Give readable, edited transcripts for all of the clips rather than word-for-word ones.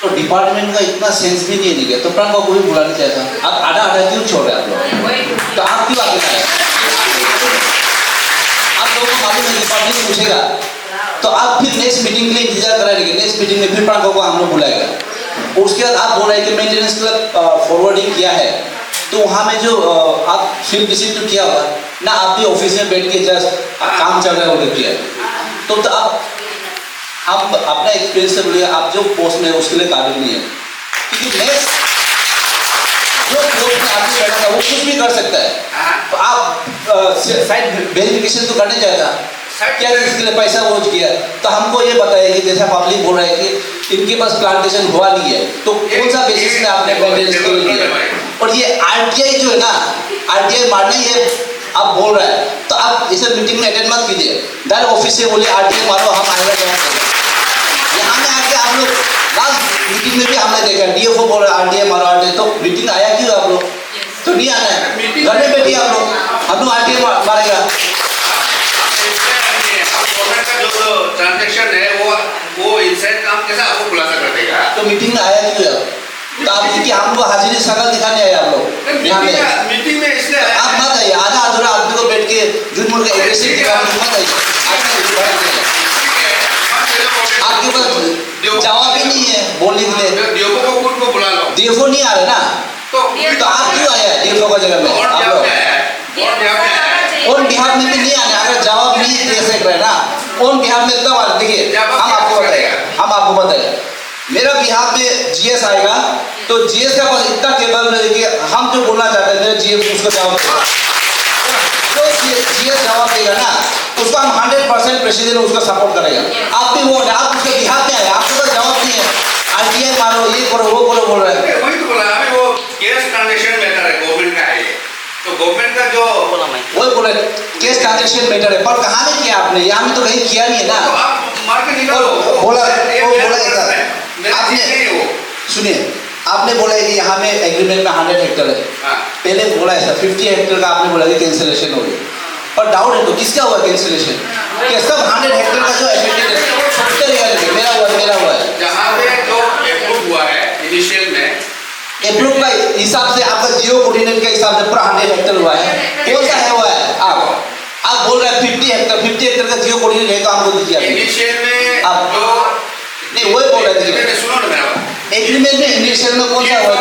तो डिपार्टमेंट का इतना सेंस भी नहीं है, तो प्रांक को भी बुलाना चाहिए था। आप आधा आधा क्यों छोड़ रहे हैं आप लोग? तो आप क्यों आगे आए? आप लोगों को मालूम है डिपार्टमेंट पूछेगा तो आप फिर नेक्स्ट मीटिंग के लिए इंतजार कराएंगे, नेक्स्ट मीटिंग में फिर प्रांक को हम लोग बुलाएगा। उसके बाद आप बोल रहे हैं कि मेंटेनेंस का फॉरवर्डिंग किया है, तो वहाँ में जो आप फील्ड विजिट तो किया होगा ना, आप भी ऑफिस में बैठ के जस्ट काम चल रहा है उधर किया, तो आप अपना एक्सपीरियंस से बोलिए आप जो पोस्ट में उसके लिए काबिल नहीं है, क्योंकि नेक्स्ट जो पोस्ट में आदमी बैठा था वो कुछ भी कर सकता है। तो आप साइड वेरिफिकेशन तो करने जाएगा क्या इसके लिए पैसा वोच किया, तो हमको ये बताइए कि जैसा पब्लिक बोल रहा है कि इनके पास प्लांटेशन हुआ नहीं है, तो कौन सा बेसिस में आपने मेंटेनेंस के लिए किया? और ये आरटीआई जो है ना, आरटीआई मारना ही है आप बोल रहे हैं, तो आप इसे मीटिंग में अटेंड मत कीजिए, डायरेक्ट ऑफिस से बोलिए आरटीआई मारो, हम आएगा यहाँ में आके आप लोग लास्ट मीटिंग में भी हमने देखा डीएफओ बोल रहे आरटीआई मारो आरटीआई, तो मीटिंग आया क्यों आप लोग? तो नहीं आना है, घर में बैठिए आप लोग, हम लोग आरटीआई मारेगा। गवर्नमेंट का जो ट्रांजैक्शन है वो इनसाइड काम कैसे आपको खुलासा कर देगा? तो मीटिंग में आया क्यों आप? तो आप कि हम लोग हाजिरी शकल दिखाने आए आप लोग यहाँ में मीटिंग में इसलिए आप मत आइए, आधा अधूरा आदमी को बैठ के झूठ मूठ का एग्रेसिव दिखाने मत आइए। आपके पास जवाब ही नहीं है बोलने के लिए, डीएफओ को खुद को बुला लो। डीएफओ नहीं आ रहे ना, तो आप क्यों आए हैं डीएफओ का जगह में? आप लोग ऑन बिहाफ में भी नहीं आने, अगर जवाब नहीं दे सक रहे ना ऑन बिहाफ में तब आने। देखिए हम आपको बताएगा मेरा बिहाफ में जीएस आएगा, तो जीएस का पास इतना केबल है कि हम जो बोलना चाहते हैं मेरा जीएस उसको जवाब देगा, जो जीएस जवाब देगा ना उसका हम 100% प्रेसिडेंट उसका सपोर्ट करेगा। आप भी वो आप उसके बिहाफ में आए, आपके पास जवाब नहीं है, आरटीआई मारो ये करो वो करो बोल रहे हैं। वही तो बोला अभी वो केस ट्रांजैक्शन मैटर है, गवर्नमेंट का है, तो गवर्नमेंट का जो वही बोले केस ट्रांजैक्शन मैटर है, पर कहाँ में किया आपने? यहाँ में तो कहीं किया नहीं है ना। तो आप मार के निकालो। बोला आपने, सुनिए आपने बोला है कि यहाँ में एग्रीमेंट में 100 हेक्टर है, पहले बोला है सर 50 हेक्टर का आपने बोला कि कैंसिलेशन हो गया, और डाउट है तो किसका हुआ कैंसिलेशन? क्या सब 100 हेक्टर का जो एफेक्टेड है मेरा हुआ है जहाँ पे जो अप्रूव हुआ है इनिशियल में, अप्रूव का हिसाब से आपका जियो कोऑर्डिनेट के हिसाब से पूरा 100 हेक्टर हुआ है, कौन सा है हुआ है? आप बोल रहे हैं 50 हेक्टर का जियो कोऑर्डिनेट है, तो आपको दीजिए इनिशियल में आप जो नहीं वही बोल रहे थे सुनो ना मेरा एग्रीमेंट में इनिशियल में कौन सा हुआ है?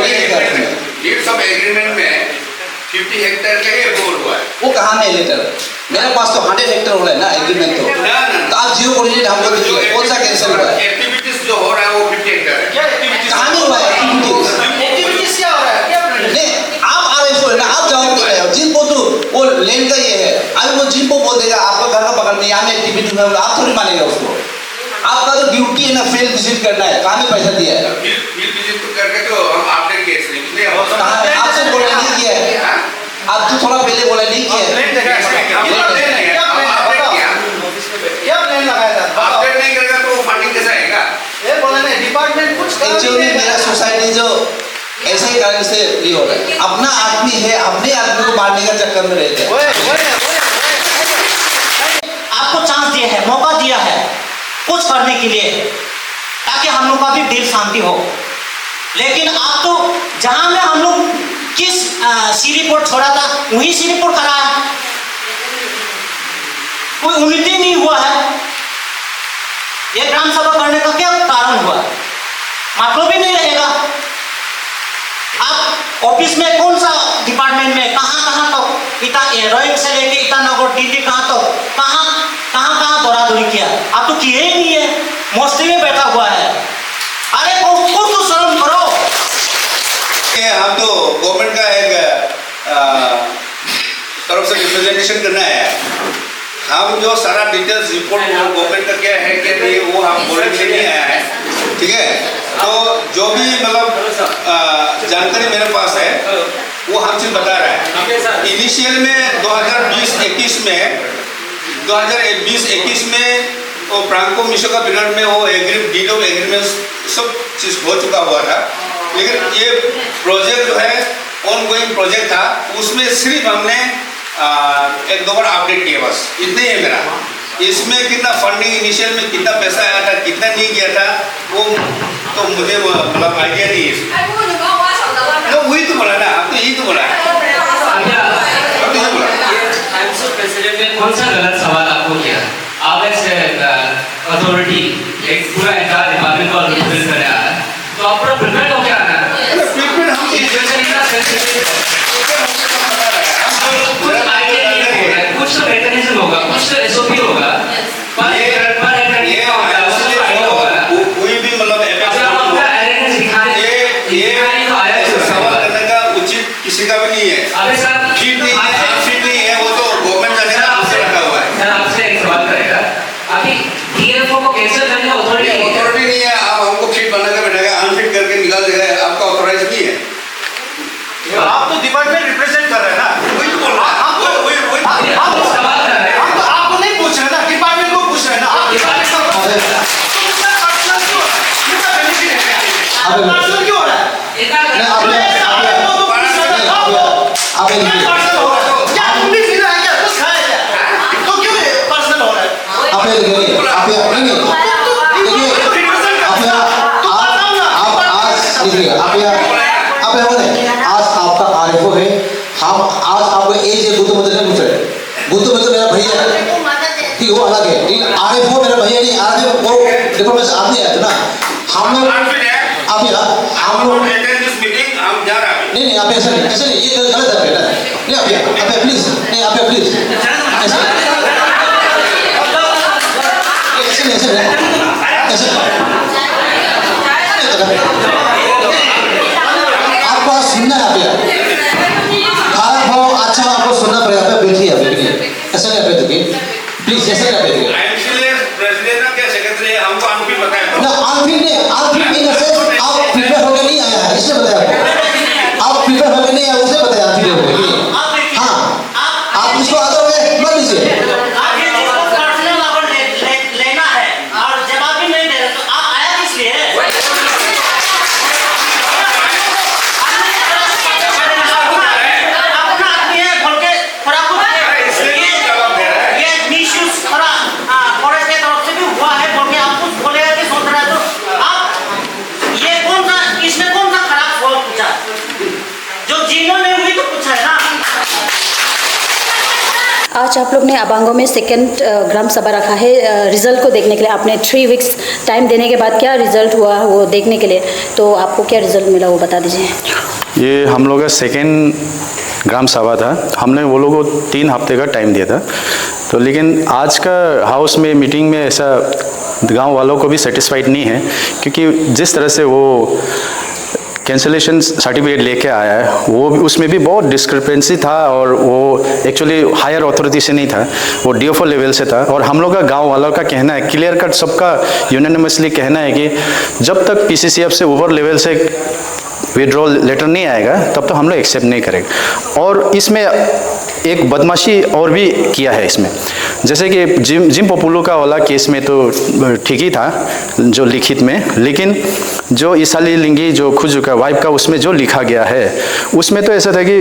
लीड्स ऑफ एग्रीमेंट में 50 हेक्टेयर के अप्रूवल हुआ है, वो कहाँ में लेटर? मेरे पास तो 100 हेक्टर हो रहा है ना एग्रीमेंट, तो आप जियो कोऑर्डिनेट हमको दीजिए कौन सा कैंसिल हुआ है? एक्टिविटीज जो हो रहा है वो 50 हेक्टेयर है। क्या एक्टिविटीज? कहाँ में हुआ है एक्टिविटीज क्या हो रहा है? नहीं आप आरएफओ है ना, आप जवाब दे रहे हो जिनको तो वो लैंड का ये है, अभी वो जिनको बोल देगा आपका घर का पकड़ में यहाँ में एक्टिविटी में, आप थोड़ी मानेगा उसको। आपका तो ड्यूटी है ना फील्ड विजिट करना है, कहाँ में पैसा दिया है? फील्ड विजिट करके तो हम आपने केस नहीं आपसे बोला नहीं किया है, आप तो थोड़ा पहले बोला नहीं किया है। क्या प्लान लगाया था? अपडेट नहीं करेगा तो फंडिंग कैसे आएगा? ये बोला नहीं डिपार्टमेंट कुछ एक्चुअली मेरा सोसाइटी जो ऐसे ही कारण से ये हो रहा है, अपना आदमी है अपने आदमी को मारने का चक्कर में रहते हैं। आपको चांस दिया है, मौका दिया है कुछ करने के लिए ताकि हम लोग का भी दिल शांति हो, लेकिन आप तो जहां में हम लोग किस सी रिपोर्ट छोड़ा था वही सी रिपोर्ट कराया, कोई उन्नति नहीं हुआ है। ये ग्राम सभा करने का क्या कारण हुआ? मतलब ही नहीं रहेगा। आप ऑफिस में कौन सा डिपार्टमेंट में कहाँ तो इतना एरोइक से लेके ईटानगर दिल्ली कहाँ दौड़ा दौड़ी किया, आप तो किए ही नहीं है, मोस्टली में बैठा हुआ है। अरे कुछ तो शर्म करो। हम तो गवर्नमेंट का एक तरफ से रिप्रेजेंटेशन करना है, हम जो सारा डिटेल्स रिपोर्ट गवर्नमेंट का क्या है क्या नहीं वो हम बोलने के लिए नहीं आया है, ठीक है? तो जो भी मतलब जानकारी मेरे पास है वो हम चीज बता रहा है। इनिशियल में 2020-21 में वो प्रांको मिशो का पीरियड में वो डीड ऑफ एग्रीमेंट सब चीज हो चुका हुआ था, लेकिन ये प्रोजेक्ट जो है ऑनगोइंग प्रोजेक्ट था, उसमें सिर्फ हमने एक दो बार अपडेट किया, बस इतने ही है मेरा। इसमें कितना फंडिंग इनिशियल में कितना पैसा आया था कितना नहीं गया था वो तो मुझे मतलब आइडिया नहीं है इसमें। तो वही तो बोला ना, आप तो यही तो बोला है। प्रेसिडेंट ने कौन सा गलत सवाल आपको किया? आप एज अथॉरिटी एक पूरा एंटायर डिपार्टमेंट को रिप्रेजेंट कर रहा है, तो आप पूरा प्रिपेयर हो क्या आना है? प्रिपेयर हम सिचुएशन इतना सेंसिटिव है, कुछ आइडिया नहीं होगा, कुछ तो मैकेनिज्म होगा, कुछ तो एसओपी होगा, पर ये कोई भी मतलब सवाल करने का उचित किसी का भी नहीं है। फिट नहीं है, अनफिट नहीं है, वो तो गवर्नमेंट जाने का आपसे रखा हुआ है। सर आपसे एक सवाल करेगा, अभी डीएफओ को कैंसिल करने का अथॉरिटी नहीं है, आप हमको फिट बना के बैठेगा, अनफिट करके निकाल देगा, आपका ऑथराइज नहीं है। आप तो डिपार्टमेंट रिप्रेजेंट कर रहे हैं ना, वही तो बोल रहा है। आप सवाल कर रहे हैं, आपको नहीं पूछ रहे ना, डिपार्टमेंट को पूछ रहे हैं ना। आप डिपार्टमेंट को पर्सनल क्यों हो रहा है? इतना हम आज आपको एज है गुत्तु मतलब नहीं पूछ रहे, गुत्तु मतलब मेरा भैया है, ठीक वो अलग है, लेकिन आरएफओ मेरा भैया नहीं, आरएफओ वो डिफॉर्मेशन आदमी है ना, हम लोग आप यार हम लोग नहीं आप ऐसा नहीं ये गलत है बेटा, नहीं आप प्लीज नहीं आप प्लीज ऐसे आपको सुनना है, आप यार खराब हो अच्छा आपको सुनना पड़ेगा, आप बैठिए ऐसा नहीं आप प्लीज ऐसा नहीं आप हमको अनफिट बताया ना, अनफिट नहीं आप प्रिपेयर होकर नहीं आया है इसलिए बताया आप प्रिपेयर होकर नहीं आया उसने बताया अनफिट होकर। हाँ आप इसको आदर में मत लीजिए, लेना है और जवाब भी नहीं दे रहे तो आप आया किस लिए? अपना आदमी है बोल के थोड़ा कुछ ये इश्यूज थोड़ा फॉरेस्ट के तरफ से भी हुआ है बोल के आप कुछ बोलेगा कि सोच रहा है, तो आप ये कौन सा इसने कौन सा खराब सवाल पूछा? जो जिन्होंने हुई तो पूछा है ना। आज आप लोग ने अबांगो में सेकेंड ग्राम सभा रखा है रिजल्ट को देखने के लिए, आपने 3 वीक्स टाइम देने के बाद क्या रिजल्ट हुआ वो देखने के लिए, तो आपको क्या रिजल्ट मिला वो बता दीजिए। ये हम लोग का सेकेंड ग्राम सभा था, हमने वो लोगों को 3 हफ्ते का टाइम दिया था, तो लेकिन आज का हाउस में मीटिंग में ऐसा गांव वालों को भी सेटिस्फाइड नहीं है, क्योंकि जिस तरह से वो कैंसलेशन सर्टिफिकेट लेके आया है वो उसमें भी बहुत डिस्क्रिपेंसी था, और वो एक्चुअली हायर अथॉरिटी से नहीं था, वो डीएफओ लेवल से था। और हम लोग का गांव वालों का कहना है, क्लियर कट सबका यूनानिमसली कहना है कि जब तक पीसीसीएफ से ऊपर लेवल से विड्रॉल लेटर नहीं आएगा तब तो हम लोग एक्सेप्ट नहीं करेंगे। और इसमें एक बदमाशी और भी किया है इसमें, जैसे कि जिम पॉपुलो का वाला केस में तो ठीक ही था जो लिखित में, लेकिन जो ईसाली लिंगी जो खुद का वाइफ का उसमें जो लिखा गया है उसमें तो ऐसा था कि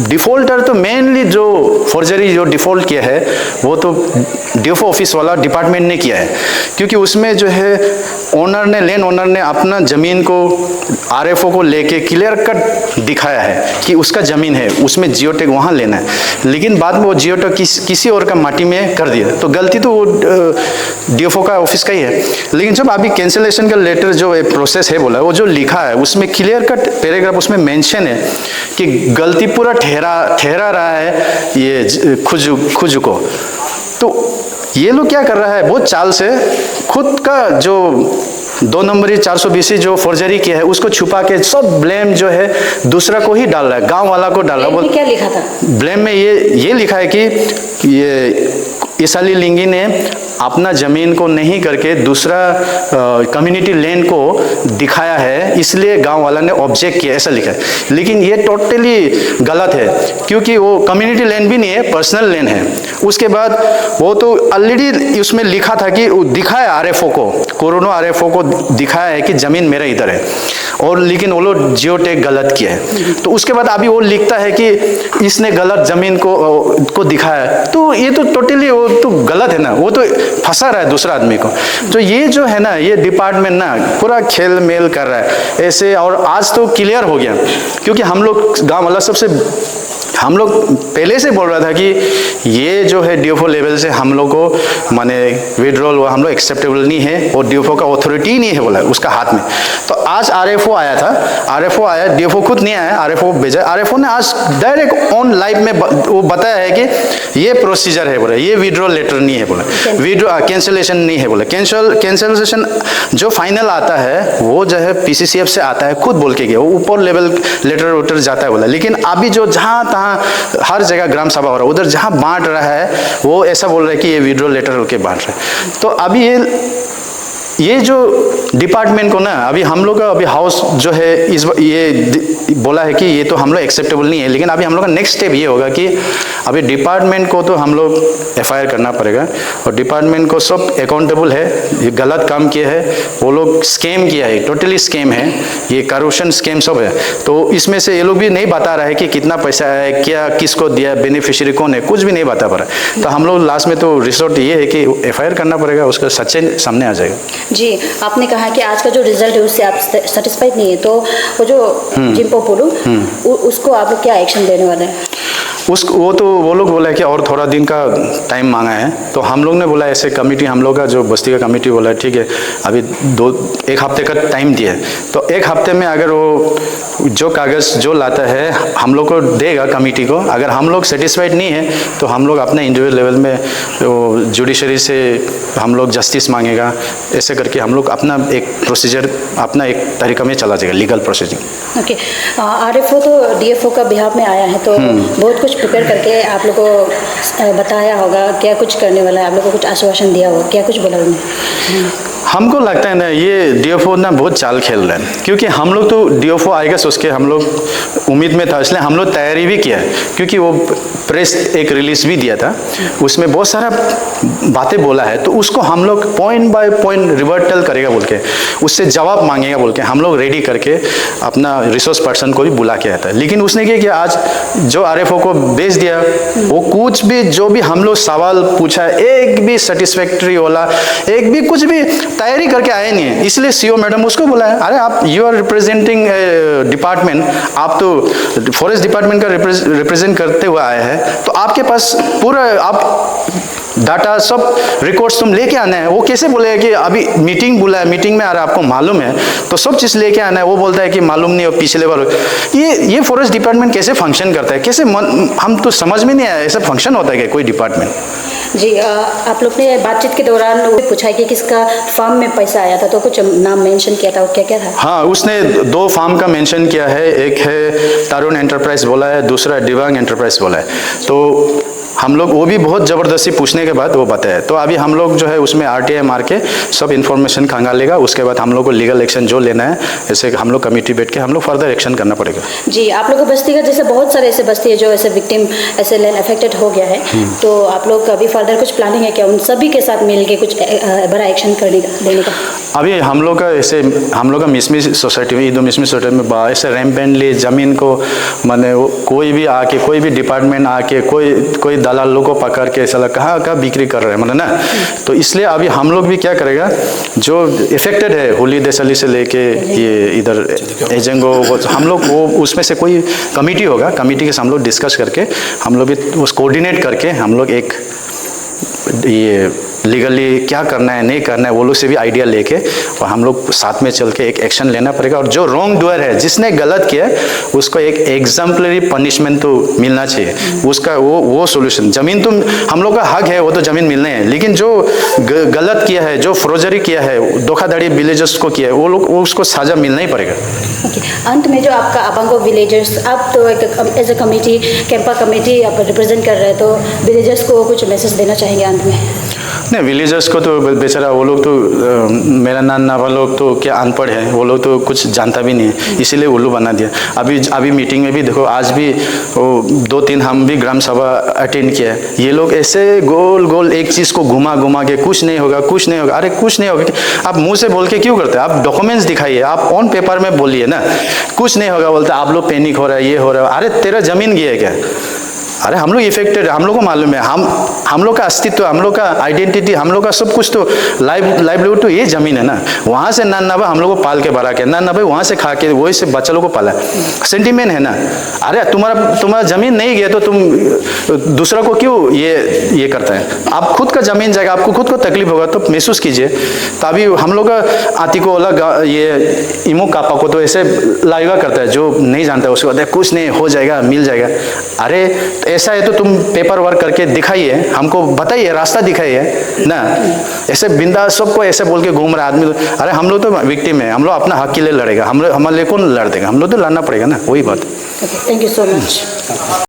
डिफ़ॉल्टर तो मेनली जो फॉर्जरी जो डिफ़ॉल्ट किया है वो तो डीएफओ ऑफिस वाला डिपार्टमेंट ने किया है, क्योंकि उसमें जो है ओनर ने लैंड ओनर ने अपना ज़मीन को आरएफओ को लेके क्लियर कट दिखाया है कि उसका ज़मीन है, उसमें जियोटेक वहाँ लेना है, लेकिन बाद में वो जियोटेक किसी और का माटी में कर दिया, तो गलती तो वो डीएफओ का ऑफिस का ही है। लेकिन जब अभी कैंसिलेशन का लेटर जो प्रोसेस है बोला, वो जो लिखा है उसमें क्लियर कट पैराग्राफ उसमें मेंशन है कि गलती पूरा ठहरा रहा है ये खुज को। तो ये लोग क्या कर रहा है, बहुत चाल से खुद का जो 2 नंबरी 420 जो फॉर्जरी किया है उसको छुपा के सब ब्लेम जो है दूसरा को ही डाल रहा है, गांव वाला को डाल रहा है। क्या लिखा था ब्लेम में? ये लिखा है कि ये ईसाली लिंगी ने अपना ज़मीन को नहीं करके दूसरा कम्युनिटी लैंड को दिखाया है, इसलिए गांव वाला ने ऑब्जेक्ट किया, ऐसा लिखा है। लेकिन ये टोटली गलत है, क्योंकि वो कम्युनिटी लैंड भी नहीं है, पर्सनल लैंड है। उसके बाद वो तो ऑलरेडी उसमें लिखा था कि दिखाया आरएफओ को, कोरोना आरएफओ को दिखाया है कि ज़मीन मेरा इधर है, और लेकिन वो लोग जियोटेक गलत किया है। तो उसके बाद अभी वो लिखता है कि इसने गलत ज़मीन को दिखाया है, तो ये तो टोटली वो तो गलत है ना, वो तो फंसा रहा है दूसरा आदमी को। तो ये जो है ना, ये डिपार्टमेंट ना पूरा खेल मेल कर रहा है ऐसे। और आज तो क्लियर हो गया, क्योंकि हम लोग गाँव वाला हम लोग पहले से बोल रहा था कि ये जो है DFO लेवल से हम लोग को माने विड्रॉल हम लोग एक्सेप्टेबल नहीं है, और DFO का अथॉरिटी नहीं है बोला उसका हाथ में। तो आज RFO आया था, RFO आया, DFO खुद नहीं आया, RFO भेजा। RFO ने आज डायरेक्ट ऑन लाइव में वो बताया है कि ये प्रोसीजर है बोला, ये विड्रॉल लेटर नहीं है बोला, कैंसिलेशन नहीं है बोला। कैंसिलेशन जो फाइनल आता है वो जो है PCCF से आता है, खुद बोल के गया, वो ऊपर लेवल लेटर वेटर जाता है बोला। लेकिन अभी जो जहाँ तहाँ हर जगह ग्राम सभा हो रहा है, उधर जहाँ बांट रहा है वो ऐसा बोल रहा है कि ये विड्रॉल लेटर के बांट रहा है। तो अभी ये जो डिपार्टमेंट को ना, अभी हम लोग का अभी हाउस जो है ये बोला है कि ये तो हम लोग एक्सेप्टेबल नहीं है। लेकिन अभी हम लोग का नेक्स्ट स्टेप ये होगा कि अभी डिपार्टमेंट को तो हम लोग FIR करना पड़ेगा, और डिपार्टमेंट को सब अकाउंटेबल है, ये गलत काम किया है, वो लोग स्कैम किया है, टोटली स्कैम है, ये करप्शन स्कैम सब है। तो इसमें से ये लोग भी नहीं बता रहा है कि कितना पैसा है, क्या किसको दिया, बेनिफिशियरी कौन है, कुछ भी नहीं बता पा रहा। तो हम लोग लास्ट में तो रिसोर्ट ये है कि FIR करना पड़ेगा, उसका सच्चाई सामने आ जाएगा। जी, आपने कहा कि आज का जो रिजल्ट है उससे आप सेटिस्फाइड नहीं है, तो वो जो जिम्पो पोलू उसको आप लोग क्या एक्शन देने वाले हैं? वो लोग बोला है कि और थोड़ा दिन का टाइम मांगा है। तो हम लोग ने बोला ऐसे कमेटी, हम लोग का जो बस्ती का कमेटी बोला है ठीक है, अभी 1 हफ्ते का टाइम दिया है। तो 1 हफ्ते में अगर वो जो कागज़ जो लाता है हम लोग को देगा कमेटी को, अगर हम लोग सेटिस्फाइड नहीं है तो हम लोग अपने इंडिविजुअल लेवल में जुडिशरी से हम लोग जस्टिस मांगेगा। ऐसे करके हम लोग अपना एक प्रोसीजर, अपना एक तरीका में चला जाएगा, लीगल प्रोसीजिंग। ओके, RFO तो DFO का बिहाफ में आया है, तो बहुत कुछ प्रिपेयर करके आप लोग को बताया होगा, क्या कुछ करने वाला है, आप लोग को कुछ आश्वासन दिया होगा, क्या कुछ बोला उन्होंने? हमको लगता है ना ये DFO ना बहुत चाल खेल रहा है, क्योंकि हम लोग तो DFO आएगा सोच के हम लोग उम्मीद में था, इसलिए हम लोग तैयारी भी किया है। क्योंकि वो प्रेस एक रिलीज भी दिया था, उसमें बहुत सारा बातें बोला है, तो उसको हम लोग पॉइंट बाय पॉइंट रिवर्टल करेगा बोल के, उससे जवाब मांगेगा बोल के हम लोग रेडी करके अपना रिसोर्स पर्सन को भी बुला के आया था। लेकिन उसने क्या किया, आज जो RFO को भेज दिया, वो कुछ भी जो भी हम लोग सवाल पूछा एक भी सेटिस्फैक्ट्री वाला, एक भी कुछ भी तैयारी करके आए नहीं है। इसलिए CO मैडम उसको बोला है, अरे आप यू आर रिप्रेजेंटिंग डिपार्टमेंट, आप तो फॉरेस्ट डिपार्टमेंट का रिप्रेजेंट करते हुए आए हैं, तो आपके पास पूरा आप डाटा सब रिकॉर्ड्स तुम लेके आना है। वो कैसे बोलेगा कि अभी मीटिंग बुला है, मीटिंग में आ रहा है, आपको मालूम है तो सब चीज़ लेके आना है। वो बोलता है कि मालूम नहीं, और पिछले बार ये फॉरेस्ट डिपार्टमेंट कैसे फंक्शन करता है, कैसे हम तो समझ में नहीं आया ऐसा फंक्शन होता है क्या कोई डिपार्टमेंट। जी, आप लोग ने बातचीत के दौरान पूछा कि किसका फार्म में पैसा आया था, तो कुछ नाम मेंशन किया था, क्या क्या था? हाँ, उसने 2 फार्म का मेंशन किया है, एक है तरुण एंटरप्राइज बोला है, दूसरा दिव्यांग एंटरप्राइज बोला है। तो हम लोग वो भी बहुत ज़बरदस्ती पूछने के बाद वो बताया। तो अभी हम लोग जो है उसमें RTI मार के सब इन्फॉर्मेशन खंगालेगा, उसके बाद हम लोग को लीगल एक्शन जो लेना है, ऐसे हम लोग कमेटी बैठ के हम लोग फर्दर एक्शन करना पड़ेगा। जी, आप लोग को बस्ती का जैसे बहुत सारे ऐसे बस्ती है जो ऐसे विक्टिम ऐसे लैंड अफेक्टेड हो गया है, तो आप लोग का अभी फर्दर कुछ प्लानिंग है क्या उन सभी के साथ मिल के कुछ बड़ा एक्शन करने का, लेने का? अभी हम लोग का ऐसे हम लोग का मिसमी सोसाइटी में, ईदो मिसमी सोसाइटी में ऐसे रैम्पेंटली ज़मीन को माने कोई भी आके, कोई भी डिपार्टमेंट आके कोई दलाल लोग को पकड़ के ऐसा कहाँ बिक्री कर रहे हैं मतलब ना। तो इसलिए अभी हम लोग भी क्या करेगा, जो इफेक्टेड है होली देसली से लेके ये इधर एजेंगो, हम लोग वो उसमें से कोई कमेटी होगा, कमेटी के साथ हम लोग डिस्कस करके हम लोग भी उस कोऑर्डिनेट करके हम लोग एक ये लीगली क्या करना है नहीं करना है वो लोग से भी आइडिया लेके और हम लोग साथ में चल के एक एक्शन लेना पड़ेगा। और जो रॉन्ग डूअर है, जिसने गलत किया उसको एक एग्जाम्पलरी पनिशमेंट तो मिलना चाहिए, उसका वो सोल्यूशन। ज़मीन तो हम लोग का हक है, वो तो ज़मीन मिलने है, लेकिन जो गलत किया है, जो फ्रोजरी किया है, धोखाधड़ी विलेजर्स को किया है, वो लोग उसको सजा मिलना ही पड़ेगा। अंत में जो आपका अबांगो विलेजर्स, आप तो एक एज अ कमेटी, कैंपा कमेटी आप रिप्रेजेंट कर रहे हैं, तो विलेजर्स को कुछ मैसेज देना चाहेंगे अंत में? नहीं, विलेजर्स को तो बेचारा वो लोग तो मेरा नाना वाला लोग तो क्या अनपढ़ है, वो लोग तो कुछ जानता भी नहीं है, इसीलिए उल्लू बना दिया। अभी मीटिंग में भी देखो, आज भी वो 2-3 हम भी ग्राम सभा अटेंड किया है, ये लोग ऐसे गोल गोल एक चीज़ को घुमा के कुछ नहीं होगा कुछ नहीं होगा, अरे कुछ नहीं होगा, आप मुँह से बोल के क्यों करते हैं? आप डॉक्यूमेंट्स दिखाइए, आप ऑन पेपर में बोलिए ना, कुछ नहीं होगा बोलते आप लोग पैनिक हो रहा है, ये हो रहा है, अरे तेरा ज़मीन गया है क्या? अरे हम लोग इफेक्टेड, हम लोग को मालूम है, हम लोग का अस्तित्व, हम लोग का आइडेंटिटी, हम लोग का सब कुछ तो लाइवलीहुड तो ये ज़मीन है ना। वहाँ से ना भाई हम लोग को पाल के बड़ा के, ना भाई वहाँ से खा के वही से बच्चा लोग को पाला, सेंटीमेंट है ना। अरे तुम्हारा ज़मीन नहीं गया तो तुम दूसरा को क्यों ये करता है। आप खुद का ज़मीन जाएगा, आपको खुद को तकलीफ होगा तो महसूस कीजिए। तभी हम लोग का आती को अलग ये इमो कापा को तो ऐसे लाइवा करता है, जो नहीं जानता है उसको कहते कुछ नहीं हो जाएगा, मिल जाएगा। अरे ऐसा है तो तुम पेपर वर्क करके दिखाइए, हमको बताइए, रास्ता दिखाइए ना। ऐसे बिंदास सबको ऐसे बोल के घूम रहा आदमी। अरे हम लोग तो विक्टिम है, हम लोग अपना हक के लिए लड़ेगा, हमारे लिए कौन लड़ देगा, हम लोग तो लड़ना पड़ेगा ना, वही बात। Thank you so much.